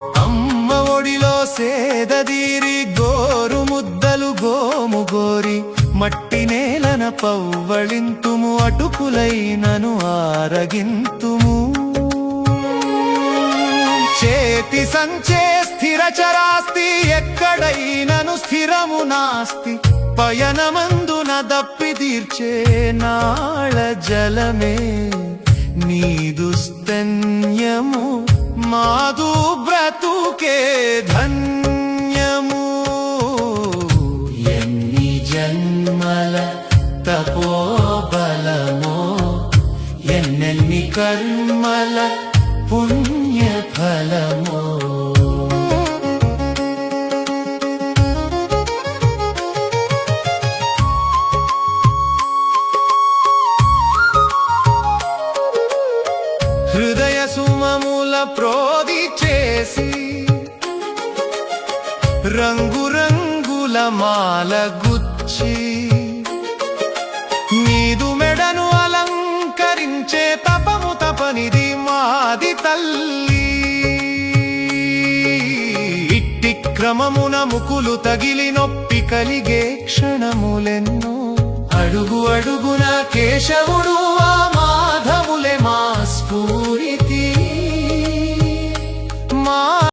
అమ్మ ఒడిలో సేదదీరి గోరు ముద్దలు గోము గోరి మట్టి నేలన పవ్వళింతుము అటుకులైనను ఆరగింతుము చేతి సంచే స్థిరచరాస్తి ఎక్కడైనను స్థిరము నాస్తి పయనమందున దప్పి తీర్చే నాళ జలమే నీదు స్తన్యము మాదు బ్రతుకే ధన్యము ఎన్ని జన్మల తపోబలమో ఎన్నెన్ని కర్మల పుణ్య ఫలమో హృదయ సుమముల ప్రోది చేసి రంగురంగుల మాల గుచ్చి నీదు మెడను అలంకరించే తపము తపనిది మాది తల్లి ఇట్టి క్రమమున ముకులు తగిలి నొప్పి కలిగే క్షణములెన్నో అడుగు అడుగున కేశవుడు